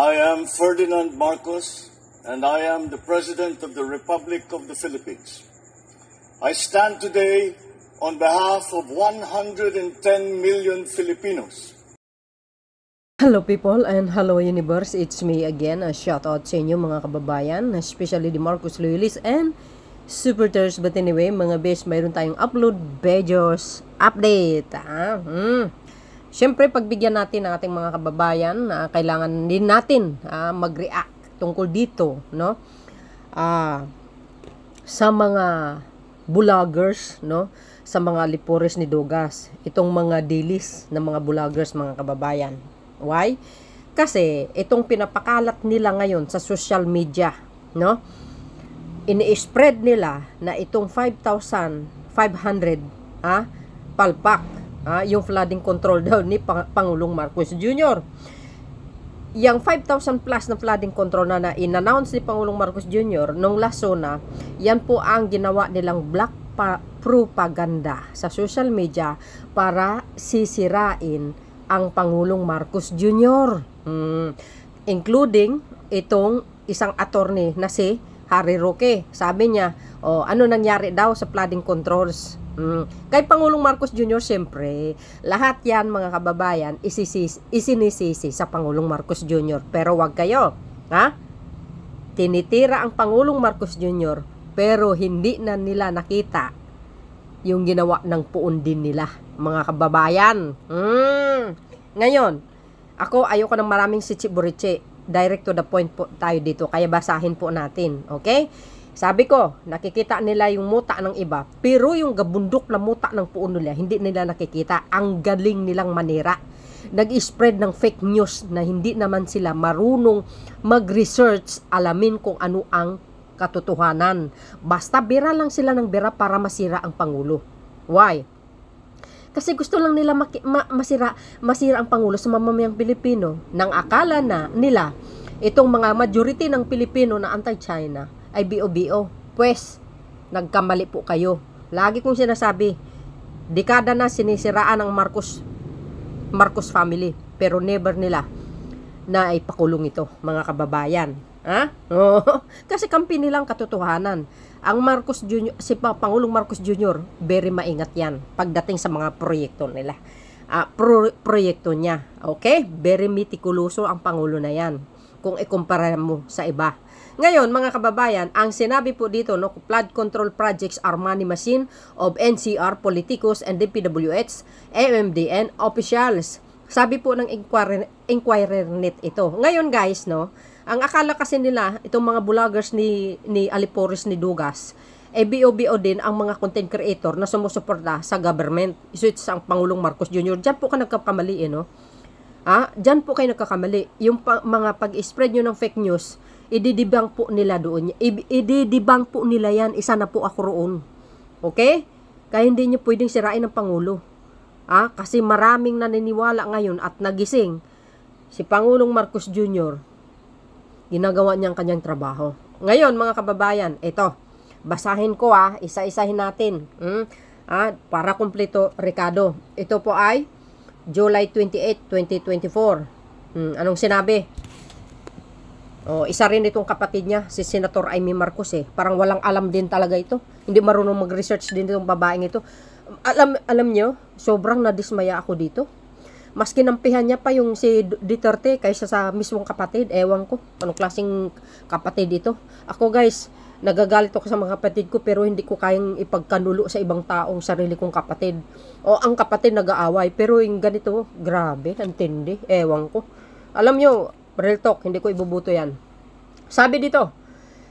I am Ferdinand Marcos, and I am the President of the Republic of the Philippines. I stand today on behalf of 110 million Filipinos. Hello people and hello universe, it's me again. A shout out sa inyo mga kababayan, especially the Marcos Loyalists and supporters. But anyway mga best, mayroon tayong upload videos update. Siyempre pagbigyan natin ang ating mga kababayan na kailangan din natin mag-react tungkol dito, no? Sa mga vloggers, no? Sa mga lipores ni Dugas, itong mga dilis na mga vloggers mga kababayan. Why? Kasi itong pinapakalat nila ngayon sa social media, no? Ini-spread nila na itong 5,500 palpak, yung flooding control daw ni Pangulong Marcos Jr. Yang 5,000 plus na flooding control na in-announce ni Pangulong Marcos Jr. nung last zona, yan po ang ginawa nilang black propaganda sa social media para sisirain ang Pangulong Marcos Jr. Including itong isang attorney na si Harry Roque. Sabi niya, ano nangyari daw sa flooding controls? Kay Pangulong Marcos Jr. siyempre, lahat yan mga kababayan isinisisi sa Pangulong Marcos Jr. Pero wag kayo, tinitira ang Pangulong Marcos Jr. pero hindi na nila nakita yung ginawa ng puon din nila mga kababayan. Ngayon, ako ayoko ng maraming sichi-burichi, direct to the point po tayo dito, kaya basahin po natin, okay? Sabi ko, nakikita nila yung muta ng iba, pero yung gabundok na muta ng puon nila, hindi nila nakikita. Ang galing nilang manira. Nag-spread ng fake news na hindi naman sila marunong mag-research, alamin kung ano ang katotohanan. Basta bira lang sila ng bira para masira ang Pangulo. Why? Kasi gusto lang nila masira ang Pangulo sa mamamayang Pilipino. Nang akala na nila, itong mga majority ng Pilipino na anti-China ay BO-BO. Pues, nagkamali po kayo. Lagi kong sinasabi, dekada na sinisiraan ang Marcos family. Pero never nila na ipakulong ito, mga kababayan. Kasi kampi nilang katotohanan. Ang Marcos Jr., si Pangulong Marcos Jr., very maingat yan pagdating sa mga proyekto nila. Proyekto niya. Okay? Very meticuloso ang Pangulo na yan kung ikumpara mo sa iba. Ngayon, mga kababayan, ang sinabi po dito, no, flood control projects are money machine of NCR, politicos, and DPWH, MMDN officials. Sabi po ng Inquirer Net ito. Ngayon guys, no, ang akala kasi nila, itong mga vloggers ni Alipores ni Dugas, BO-BO din ang mga content creator na sumusuporta sa government. Switch ang Pangulong Marcos Jr. Diyan po ka nagkakamali, no? Diyan po kayo nagkakamali. Yung mga pag-spread nyo ng fake news, ididibang po nila doon. Ididibang po nila yan. Isa na po ako roon. Okay? Kaya hindi nyo pwedeng sirain ng Pangulo. Kasi maraming naniniwala ngayon at nagising. Si Pangulong Marcos Jr., ginagawa niyang kanyang trabaho. Ngayon, mga kababayan, ito. Basahin ko isa-isahin natin. Para kumpleto, Ricardo. Ito po ay July 28, 2024. Anong sinabi? Isa rin itong kapatid niya, si Senator Amy Marcos Parang walang alam din talaga ito. Hindi marunong mag-research din itong babaeng ito. Alam nyo, sobrang nadismaya ako dito. Mas kinampihan niya pa yung si Duterte kaysa sa mismong kapatid. Ewan ko, anong klaseng kapatid ito. Ako guys, nagagalit ako sa mga kapatid ko pero hindi ko kayang ipagkanulo sa ibang taong sarili kong kapatid. Ang kapatid nag-aaway pero yung ganito, grabe, antindi. Ewan ko. Alam nyo, real talk, hindi ko ibubuto yan. Sabi dito,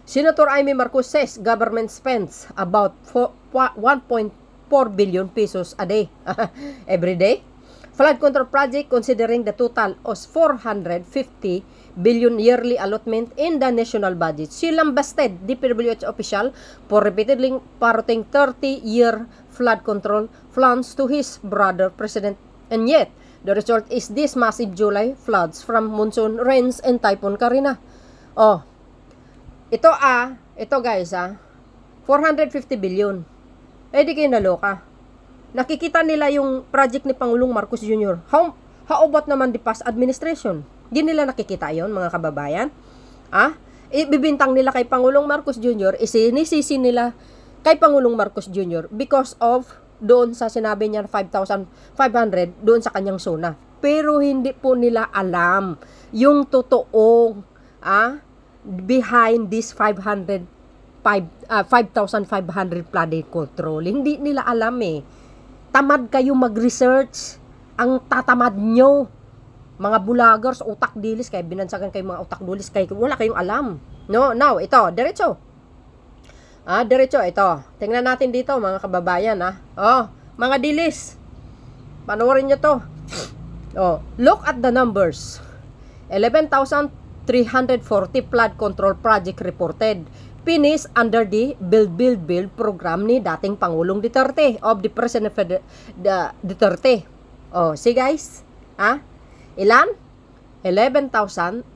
Senator Amy Marcos says government spends about 1.4 billion pesos a day. Every day. Flood control project considering the total of 450 billion yearly allotment in the national budget. She lambasted DPWH official for repeatedly parroting 30-year flood control plans to his brother president. And yet, the result is this massive July floods from monsoon rains and Typhoon Karina. Ito guys 450 billion. Di kayo naloka. Nakikita nila yung project ni Pangulong Marcos Jr. How about naman the past administration? Di nila nakikita yon mga kababayan. Ibibintang nila kay Pangulong Marcos Jr., isinisisi nila kay Pangulong Marcos Jr. because of doon sa sinabi niya 5,500 doon sa kanyang zona. Pero hindi po nila alam yung totoong behind this 5,500 flooding control. Hindi nila alam eh. Tamad kayo mag-research. Ang tatamad nyo. Mga bulagers, utak dilis, kaya binansagan kayo mga utak dilis, kaya wala kayong alam. No, now, ito, diretso. Diretso, ito. Tingnan natin dito, mga kababayan, mga dilis. Panoorin nyo to. Look at the numbers. 11,340 flood control project reported. Finished under the Build program ni dating Pangulong Duterte of the President Duterte. See guys, ilan? 11,340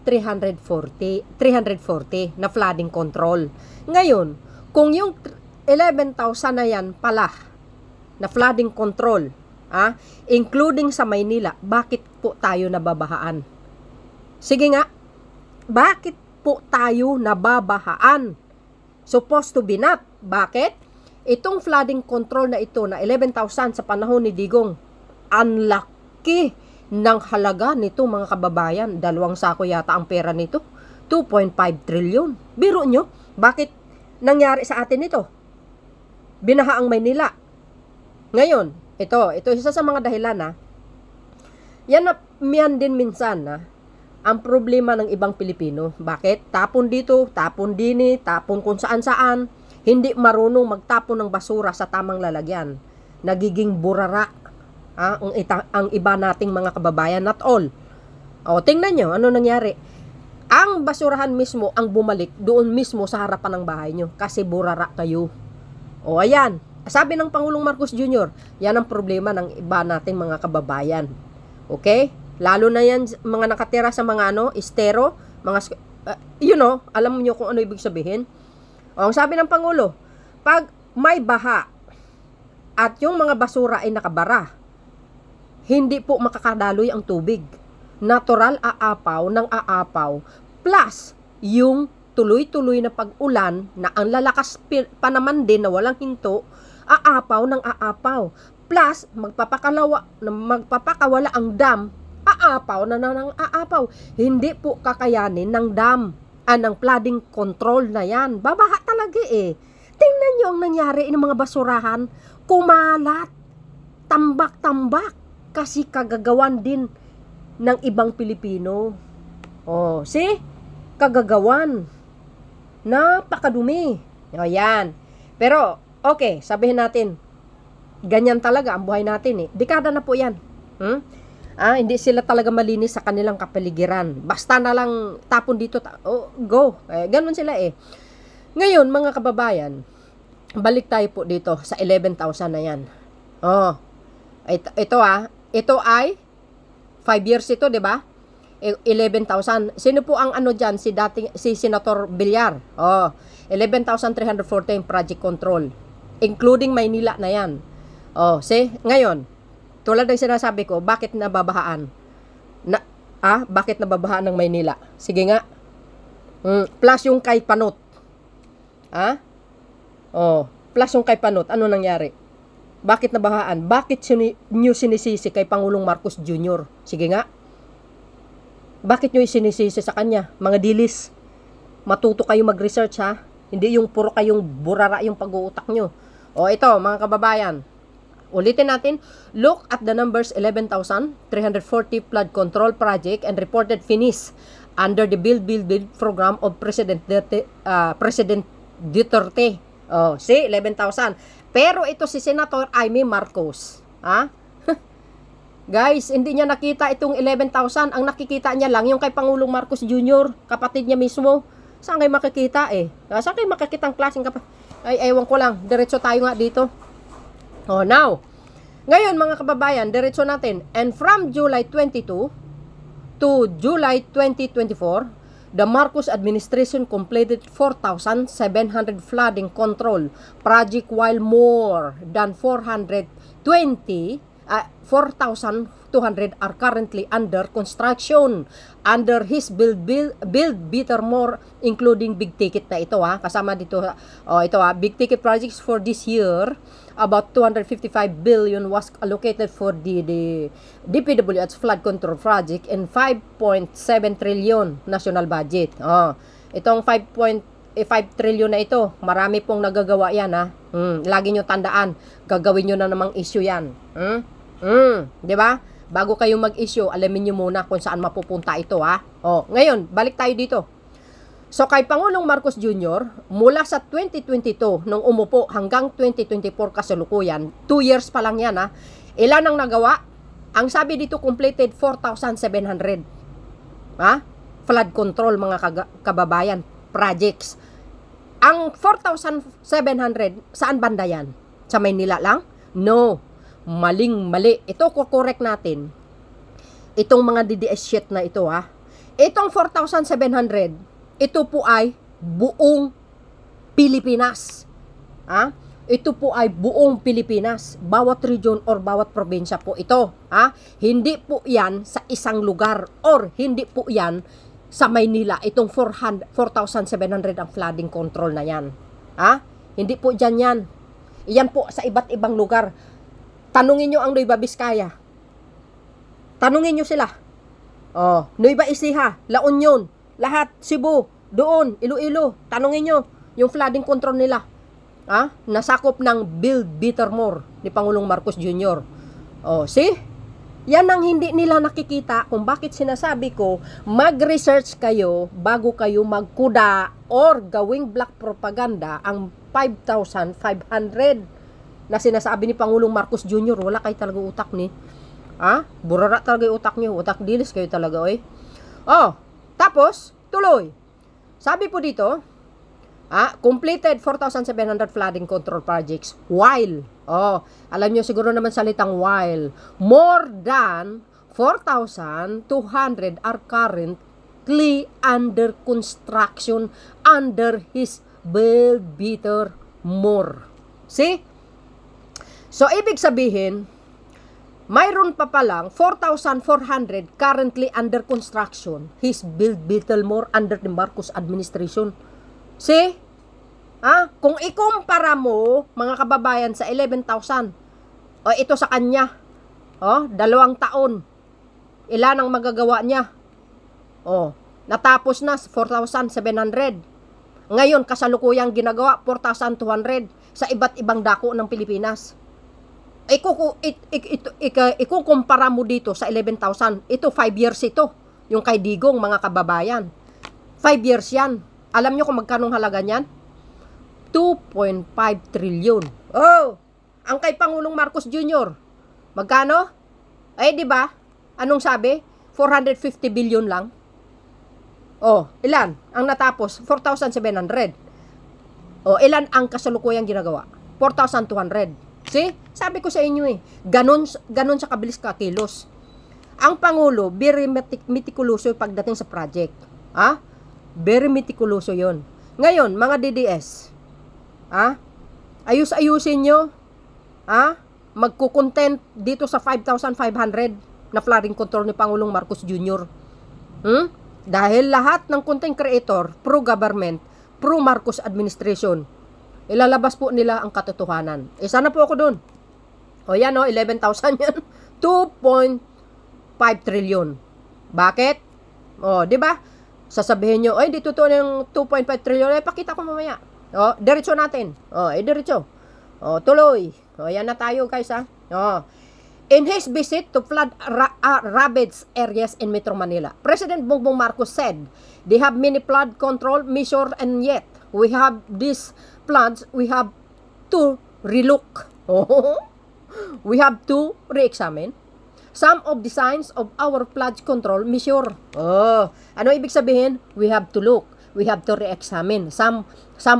na flooding control. Ngayon, kung yung 11,000 na yan pala na flooding control, including sa Maynila, bakit po tayo nababahaan? Sige nga, bakit po tayo nababahaan? Supposed to be not. Bakit? Itong flooding control na ito na 11,000 sa panahon ni Digong, ang laki ng halaga nito mga kababayan. 2 sako yata ang pera nito. 2.5 trillion. Biro nyo, bakit nangyari sa atin ito? Binaha ang Maynila. Ngayon, ito isa sa mga dahilan yan din minsan ang problema ng ibang Pilipino. Bakit? Tapon dito, tapon dini, tapon kung saan-saan. Hindi marunong magtapon ng basura sa tamang lalagyan. Nagiging burara ang iba nating mga kababayan, not all. Tingnan nyo, ano nangyari? Ang basurahan mismo ang bumalik doon mismo sa harapan ng bahay nyo kasi burara kayo. Ayan. Sabi ng Pangulong Marcos Jr., yan ang problema ng iba nating mga kababayan. Okay? Lalo na yan mga nakatira sa mga estero, mga alam niyo kung ano ibig sabihin. Ang sabi ng Pangulo, pag may baha at yung mga basura ay nakabara, hindi po makakadaloy ang tubig. Natural aapaw ng aapaw plus yung tuloy-tuloy na pag-ulan na ang lalakas pa naman din na walang hinto, aapaw ng aapaw. Plus, magpapakawala ang dam, aapaw na ng aapaw. Hindi po kakayanin ng dam, ng flooding control na yan. Babaha talaga eh. Tingnan nyo ang nangyari ng mga basurahan, kumalat, tambak-tambak, kasi kagagawan din ng ibang Pilipino. See? Kagagawan. Napakadumi. Yan. Pero, okay, sabihin natin, ganyan talaga ang buhay natin eh. Dekada na po yan. Hindi sila talaga malinis sa kanilang kapaligiran. Basta na lang tapon dito, go. Ganun sila eh. Ngayon, mga kababayan, balik tayo po dito sa 11,000 na yan. Ito ay 5 years ito, 'di ba? 11,000. Sino po ang diyan? Si Senator Villar. 11,314 project control, including Maynila na 'yan. Ngayon, tulad ng sinasabi ko, bakit nababahaan? Bakit nababahaan ng Maynila? Sige nga. Plus yung kay Panot. Plus yung kay Panot, ano nangyari? Bakit nabahaan? Bakit nyo sinisisi kay Pangulong Marcos Jr.? Sige nga. Bakit nyo sinisisi sa kanya? Mga dilis. Matuto kayo mag-research Hindi yung puro kayong burara yung pag-uutak nyo. Ito mga kababayan. Ulitin natin. Look at the numbers 11,340 flood control project and reported finish under the Build program of President Duterte. See, 11,000. Pero ito si Senator Amy Marcos. Guys, hindi niya nakita itong 11,000. Ang nakikita niya lang yung kay Pangulong Marcos Jr., kapatid niya mismo. Saan kayo makikita eh? Saan kayo makikita ang klaseng kapatid? Ay, ewan ko lang. Diretso tayo nga dito. Now. Ngayon, mga kababayan, diretso natin. And from July 22 to July 2024, the Marcos administration completed 4,700 flooding control project while more than 4,200 200 are currently under construction under his build better more, including big ticket na ito kasama dito ito big ticket projects for this year. About 255 billion was allocated for the DPWH flood control project and 5.7 trillion national budget. Itong 5 trillion na ito, marami pong nagagawa yan lagi nyo tandaan, gagawin nyo na namang issue yan. Di ba? Bago kayo mag-issue, alamin nyo muna kung saan mapupunta ito ngayon, balik tayo dito. So kay Pangulong Marcos Jr., mula sa 2022 nung umupo hanggang 2024 kasalukuyan, 2 years pa lang yan ilan ang nagawa? Ang sabi dito completed 4,700 flood control mga kababayan projects. Ang 4,700 saan banda yan? Sa Maynila lang? No, mali. Ito correct natin. Itong mga DDS shit na ito itong 4,700 ito po ay buong Pilipinas. Ito po ay buong Pilipinas. Bawat region or bawat probinsya po ito. Hindi po yan sa isang lugar or hindi po yan sa Maynila. Itong 4,700 ang flooding control na yan. Hindi po dyan yan. Iyan po sa iba't ibang lugar. Tanungin nyo ang Nueva Vizcaya. Tanungin nyo sila. Nueva Ecija, La Union, lahat, Cebu, doon, Iloilo, tanungin nyo yung flooding control nila. Nasakop ng Build Better More ni Pangulong Marcos Jr. See? Yan ang hindi nila nakikita kung bakit sinasabi ko, mag-research kayo bago kayo magkuda or gawing black propaganda ang 5,500 na sinasabi ni Pangulong Marcos Jr. Wala kayo talaga utak ni. Burara talaga yung utak nyo. Utak dilis kayo talaga, tapos, tuloy. Sabi po dito, completed 4,700 flooding control projects while, alam nyo siguro naman salitang while, more than 4,200 are currently under construction under his Build Better More. See? So, ibig sabihin, mayroon pa palang 4,400 currently under construction. His Build Better More under the Marcos administration. See? Kung ikumpara mo, mga kababayan, sa 11,000, ito sa kanya, 2 taon, ilan ang magagawa niya? Natapos na 4,700. Ngayon, kasalukuyang ginagawa, 4,200 sa iba't ibang dako ng Pilipinas. Ikukumpara mo dito sa 11,000. Ito 5 years ito. Yung kay Digong, mga kababayan. 5 years yan. Alam nyo kung magkano halaga niyan? 2.5 trillion. Ang kay Pangulong Marcos Jr. Magkano? Di ba? Anong sabi? 450 billion lang. Ilan? Ang natapos? 4,700. Ilan ang kasalukuyang ginagawa? 4,200. See? Sabi ko sa inyo ganon sa kabilis kakilos. Ang Pangulo, very meticuloso pagdating sa project. Very meticuloso yon. Ngayon, mga DDS, ayus-ayusin nyo, magkukontent dito sa 5,500 na flooding control ni Pangulong Marcos Jr. Dahil lahat ng content creator, pro-government, pro-Marcos administration, ilalabas po nila ang katotohanan. Sana po ako dun. Yan 11,000 yan. 2.5 trillion. Bakit? Di ba? Sasabihin nyo, hindi totoo yung 2.5 trillion. Pakita ko mamaya. Diretso natin. Diretso. Tuloy. Yan na tayo, guys, In his visit to flood ravaged areas in Metro Manila, President Bongbong Marcos said they have many flood control measures and yet we have these floods we have to relook. We have to re-examine some of the signs of our flood control measure. Ano ibig sabihin? We have to look. We have to re-examine some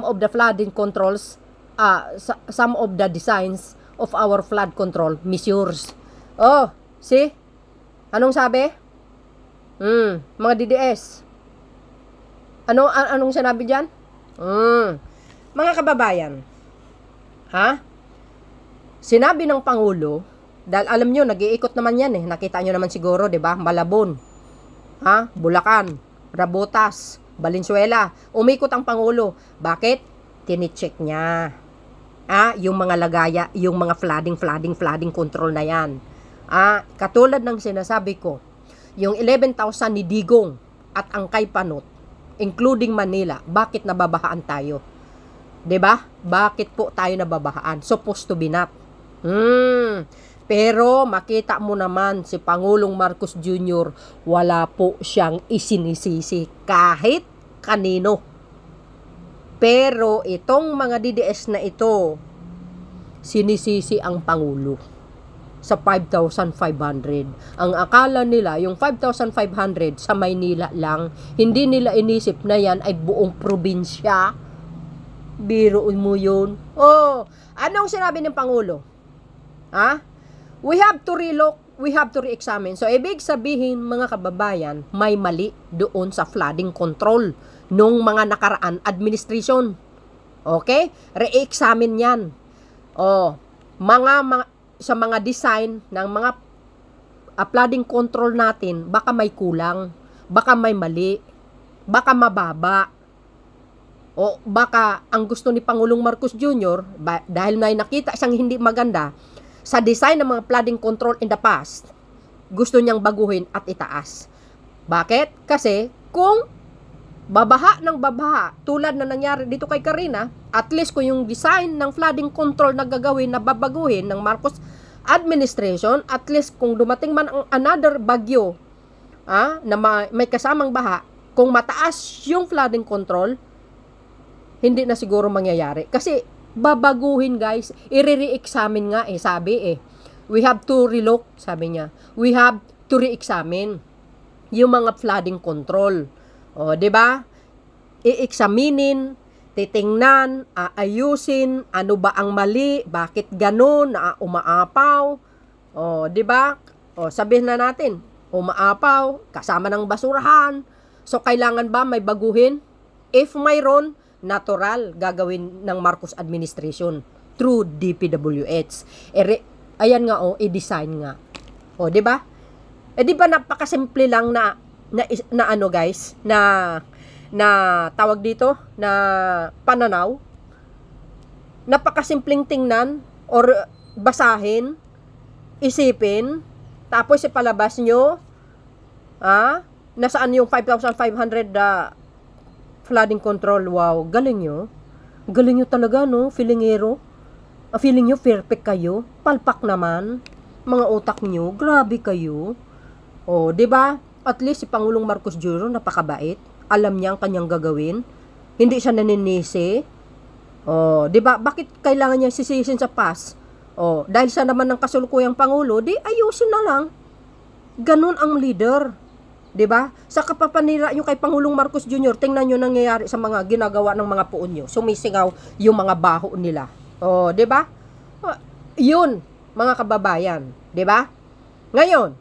of the flooding controls, some of the designs of our flood control measures. See? Anong sabi? Mga DDS. Anong sinabi diyan? Mga kababayan. Sinabi ng Pangulo Dahil alam nyo, nag-iikot naman yan eh. Nakita nyo naman siguro, di ba? Malabon, Bulacan, Rabotas, Valenzuela. Umikot ang Pangulo. Bakit? Tinicheck niya. Yung mga lagaya, yung mga flooding control na yan. Katulad ng sinasabi ko, yung 11,000 ni Digong at Angkay Panot, including Manila, bakit nababahaan tayo? 'Di ba? Bakit po tayo nababahaan? Supposed to be not. Pero makita mo naman si Pangulong Marcos Jr., wala po siyang isinisisi kahit kanino. Pero itong mga DDS na ito, sinisisi ang Pangulo sa 5,500. Ang akala nila, yung 5,500 sa Maynila lang, hindi nila inisip na yan ay buong probinsya. Biro mo yun. Anong sinabi ng Pangulo? We have to relook, we have to re-examine. So, ibig sabihin, mga kababayan, may mali doon sa flooding control nung mga nakaraan administration. Okay? Re-examine yan. Sa mga design ng mga flooding control natin, baka may kulang, baka may mali, baka mababa, o baka ang gusto ni Pangulong Marcos Jr., dahil may nakita siyang hindi maganda sa design ng mga flooding control in the past, gusto niyang baguhin at itaas. Bakit? Kasi kung babaha ng babaha, tulad na nangyari dito kay Karina, at least kung yung design ng flooding control na gagawin na babaguhin ng Marcos administration, at least kung dumating man ang another bagyo na may kasamang baha, kung mataas yung flooding control, hindi na siguro mangyayari. Kasi babaguhin, guys. I-re-examine nga sabi we have to relook, sabi niya. We have to re-examine yung mga flooding control. 'Di ba? I-examinin, titingnan, aayusin, ano ba ang mali, bakit ganun, umaapaw. 'Di ba? Sabihin na natin, umaapaw, kasama ng basurahan. So kailangan ba may baguhin? If mayroon, natural gagawin ng Marcos administration through DPWH. Ayan nga i-design nga. 'Di ba? Di ba napakasimple lang na ano guys, na tawag dito, na pananaw. Napakasimpleng tingnan or basahin, isipin, tapos ipalabas nyo, nasaan yung 5,500 flooding control. Wow, galing nyo. Galing nyo talaga, no? Feelingero. Feeling nyo perfect kayo. Palpak naman. Mga utak nyo, grabe kayo. 'Di ba? At least si Pangulong Marcos Jr. napakabait. Alam niya ang kanyang gagawin. Hindi siya naninisi. 'Di ba? Bakit kailangan niya sisisin sa past? Dahil siya naman ng kasulukuyang Pangulo, di ayusin na lang. Ganun ang leader. 'Di ba? Sa kapapanira yung kay Pangulong Marcos Jr., tingnan niyo nangyayari sa mga ginagawa ng mga puon niyo. Sumisingaw yung mga baho nila. 'Di ba? Yun, mga kababayan, 'di ba? Ngayon,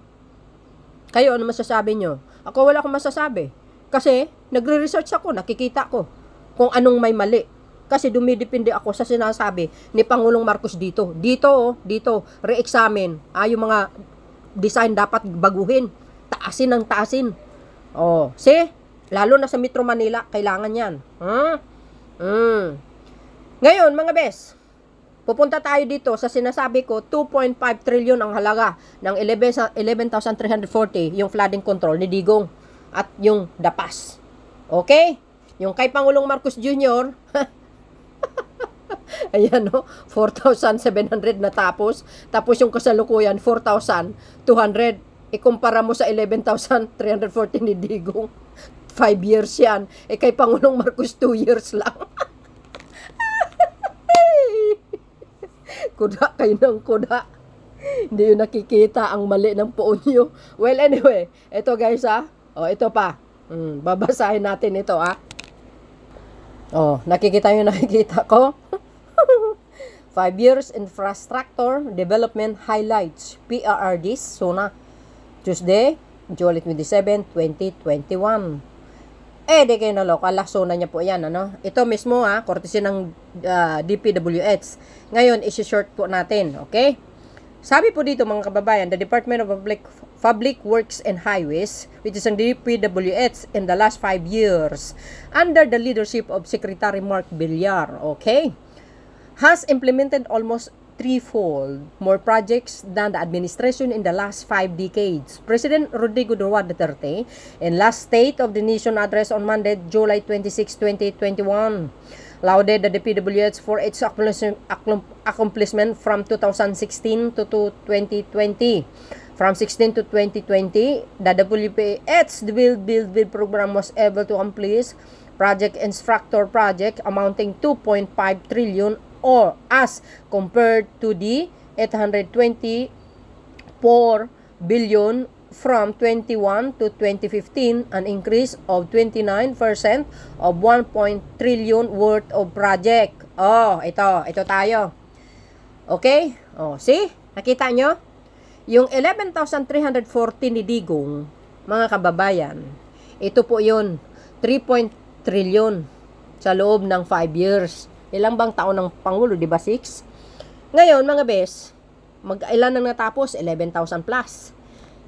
kayo ano masasabi niyo? Ako wala akong masasabi. Kasi nagre-research ako, nakikita ko kung anong may mali. Kasi dumidepende ako sa sinasabi ni Pangulong Marcos dito. Dito, re-examine. Yung mga design dapat baguhin. Taasin ng taasin. Lalo na sa Metro Manila, kailangan yan. Ngayon, mga bes, pupunta tayo dito sa sinasabi ko, 2.5 trillion ang halaga ng 11,340 yung flooding control ni Digong at yung DAPAS. Okay? Yung kay Pangulong Marcos Jr., ayan 4,700 na tapos yung kasalukuyan, 4,200. Ikumpara mo sa 11,340 ni Digong. 5 years yan. Kay Pangulong Marcos 2 years lang. Kuda kayo ng kuda. Hindi yun nakikita ang mali ng puon nyo. Well, anyway. Ito guys ito pa. Babasahin natin ito nakikita ko. 5 years infrastructure development highlights. PRRDs. Sona. Tuesday, July 27, 2021. Di kayo naloko. Alaso na niya po yan, Ito mismo, courtesy ng DPWH. Ngayon, isi-short po natin, okay? Sabi po dito mga kababayan, the Department of Public Works and Highways, which is ang DPWH in the last 5 years, under the leadership of Secretary Mark Villar, okay, has implemented almost threefold more projects than the administration in the last 5 decades. President Rodrigo Duterte, in last State of the Nation address on Monday, July 26, 2021, lauded the DPWH for its accomplishment from 2016 to 2020. From 16 to 2020, the WPH Build program was able to accomplish project infrastructure project amounting 2.5 trillion or as compared to the 824 billion from 21 to 2015, an increase of 29% of 1 trillion worth of project. Oh, ito tayo. Okay? Oh, see? Nakita nyo? Yung 11,340 ni Digong, mga kababayan, ito po yun, 3 trillion sa loob ng 5 years. Ilang bang taon ng Pangulo, di ba? 6? Ngayon, mga bes, ilan nang natapos? 11,000 plus.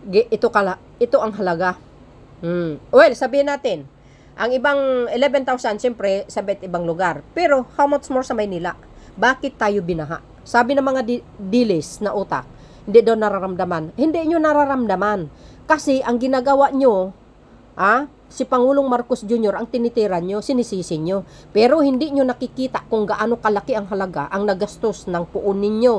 Ito ang halaga. Well, sabihin natin, ang ibang 11,000, siyempre, sa ibang lugar. Pero, how much more sa Maynila? Bakit tayo binaha? Sabi ng mga dilis na utak, hindi daw nararamdaman. Hindi nyo nararamdaman. Kasi, ang ginagawa nyo, si Pangulong Marcos Jr. ang tinitira nyo, sinisisi nyo. Pero hindi nyo nakikita kung gaano kalaki ang halaga, ang nagastos ng puon ninyo.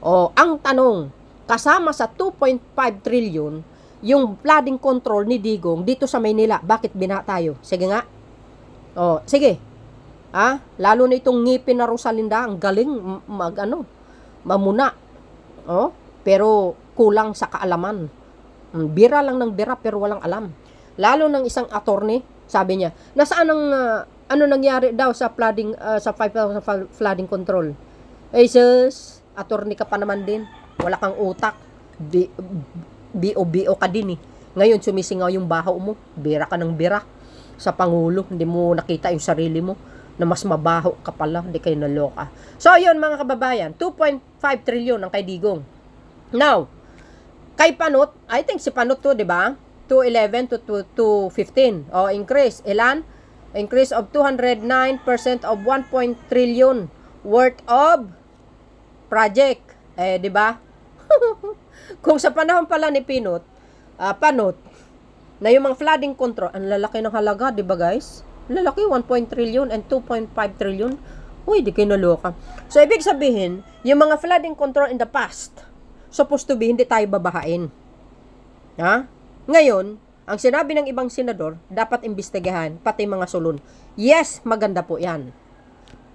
O, ang tanong, kasama sa 2.5 trillion, yung flooding control ni Digong dito sa Maynila, bakit bina tayo? Sige nga. O, sige. Lalo na itong ngipin na Rosalinda, ang galing mamuna. O, pero kulang sa kaalaman. Bira lang ng bira pero walang alam. Lalo ng isang attorney, sabi niya, nasaan ang ano nangyari daw sa flooding sa 5,000 flooding control? Sus, attorney ka pa naman din. Wala kang utak. BO ka din eh. Ngayon sumisingaw yung baho mo. Bira ka ng bira sa Pangulo. Hindi mo nakita yung sarili mo na mas mabaho ka pala. Hindi kayo naloka. So yun mga kababayan, 2.5 trillion ang kay Digong. Now, kay Panot, I think si Panot to, di ba? 211 to 215. O, increase. Ilan? Increase of 209% of 1 trillion worth of project. Di ba? Kung sa panahon pala ni Panot, na yung mga flooding control, ang lalaki ng halaga, di ba guys? Lalaki, 1 trillion and 2.5 trillion. Uy, di kayo naloka. So, ibig sabihin, yung mga flooding control in the past, supposed to be, hindi tayo babahain. Ngayon, ang sinabi ng ibang senador, dapat imbestigahan, pati mga sulon. Yes, maganda po yan.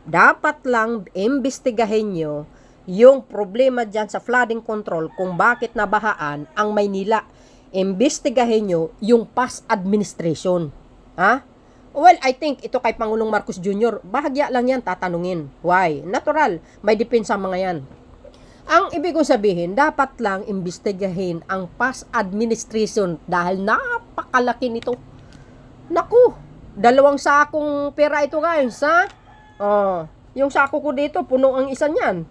Dapat lang imbestigahin nyo yung problema dyan sa flooding control kung bakit nabahaan ang Maynila. Imbestigahin nyo yung past administration. Well, I think ito kay Pangulong Marcos Jr., bahagya lang yan tatanungin. Why? Natural, may depensa mga yan. Ang ibig kong sabihin, dapat lang imbestigahin ang past administration dahil napakalaki nito. Naku, 2 sakong pera ito guys, yung sako ko dito, puno ang isa niyan.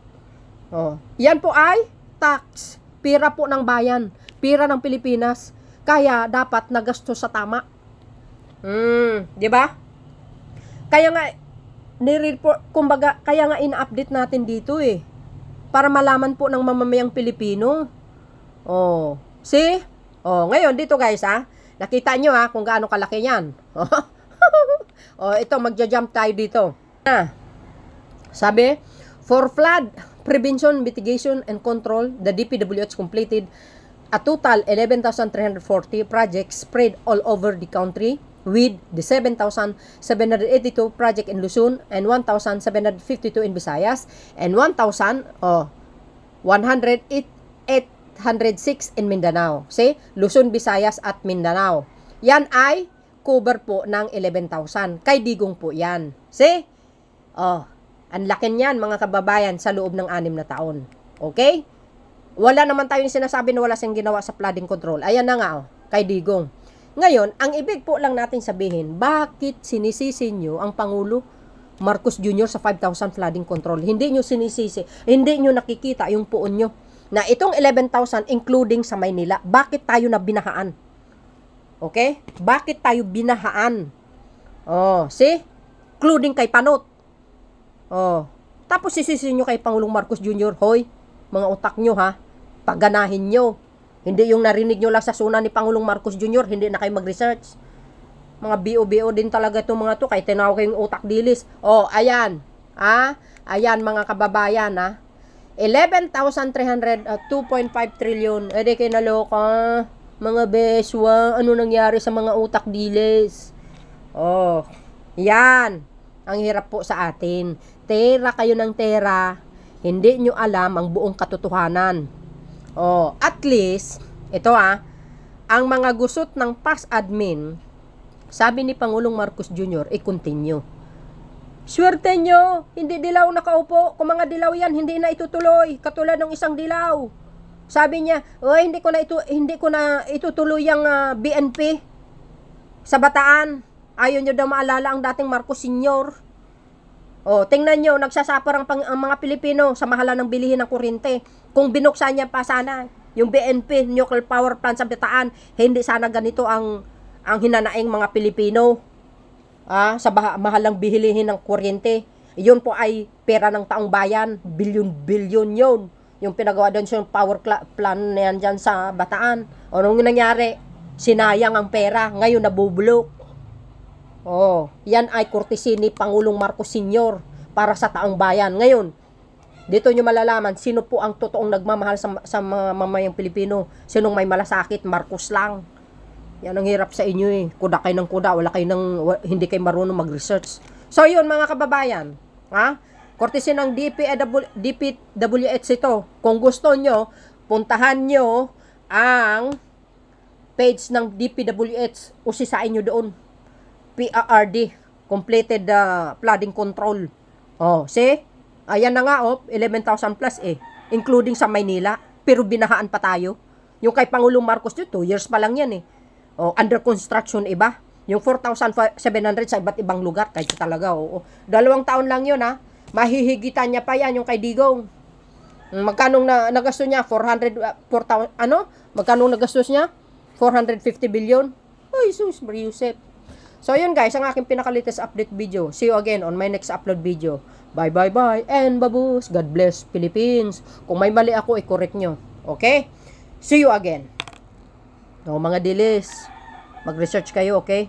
Yan po ay tax, pera po ng bayan, pera ng Pilipinas. Kaya dapat nagastos sa tama. Di ba? Kaya nga ni-report, kumbaga, kaya nga ina-update natin dito para malaman po ng mamamayang Pilipino. See? Ngayon dito guys nakita nyo kung gaano kalaki yan. Ito magja-jump tayo dito. Sabi, for flood prevention, mitigation, and control, the DPWH completed a total 11,340 projects spread all over the country, with the 7,782 project in Luzon and 1,752 in Visayas and 1,106 in Mindanao. See? Luzon, Visayas at Mindanao. Yan ay cover po ng 11,000. Kay Digong po yan. See? Ang laki niyan mga kababayan sa loob ng 6 na taon. Okay? Wala naman tayong sinasabi na wala siyang ginawa sa flooding control. Ayan na nga kay Digong. Ngayon, ang ibig po lang natin sabihin, bakit sinisisi nyo ang Pangulo Marcos Jr. sa 5,000 flooding control? Hindi nyo sinisisi, hindi nyo nakikita yung puon nyo na itong 11,000 including sa Maynila, bakit tayo na binahaan? Okay? Bakit tayo binahaan? Oh, see? Including kay Panot. Oh. Tapos sisisihin nyo kay Pangulong Marcos Jr., hoy, mga utak nyo ha, pagganahin nyo. Hindi yung narinig nyo lang sa suna ni Pangulong Marcos Jr., hindi na kayo mag-research. Mga BO-BO din talaga itong mga to, kahit tinawag kayong utak dilis. Oh, ayan. Ayan mga kababayan 11,300, 2.5 trillion. Ede kayo naloka. Mga beswa, ano nangyari sa mga utak dilis? Oh, yan. Ang hirap po sa atin. Tera kayo ng tera. Hindi nyo alam ang buong katotohanan. Oh, at least, ito ang mga gusot ng past admin, sabi ni Pangulong Marcos Jr., i-continue. Swerte nyo, hindi dilaw nakaupo. Kung mga dilaw yan, hindi na itutuloy. Katulad ng isang dilaw. Sabi niya, hindi ko na itutuloy yung BNP sa Bataan. Ayaw nyo daw maalala ang dating Marcos Sr. O, tingnan nyo, nagsasapar ang mga Pilipino sa mahala ng bilihin ng kuryente. Kung binuksan niya pa sana yung BNP, nuclear power plant sa Bataan, hindi sana ganito ang hinanaing mga Pilipino. Sa mahalang bilihin ng kuryente. Yun po ay pera ng taong bayan. Bilyon-bilyon yun. Yung pinagawa doon sa power plant na yan dyan sa Bataan. O, nung nangyari, sinayang ang pera. Ngayon, nabubulok. Oh, yan ay courtesy ni Pangulong Marcos Sr. para sa taong bayan. Ngayon, dito nyo malalaman sino po ang totoong nagmamahal sa mga mamayang Pilipino. Sinong may malasakit? Marcos lang. Yan ang hirap sa inyo eh. Kuda kayo ng kuda, hindi kayo marunong mag-research. So yun mga kababayan, courtesy ng DPWH ito. Kung gusto nyo, puntahan nyo ang page ng DPWH. Usisain nyo doon. PRRD, completed flooding control. Oh, see? Ayan na nga 11,000 plus including sa Maynila, pero binahaan pa tayo. Yung kay Pangulong Marcos 2 years pa lang yan Oh, under construction iba. Yung 4,700 sa iba't ibang lugar, kahit talaga 2 taon lang yun Mahihigitan niya pa yan yung kay Digong. Magkano nagastos niya? 4,000 Magkano nagastos niya? 450 billion. Ay, sus, Mariusep. So, yun guys, ang aking pinaka-latest update video. See you again on my next upload video. Bye, bye, bye, and babus. God bless Philippines. Kung may mali ako, i-correct nyo. Okay? See you again. No, mga dilis. Mag-research kayo, okay?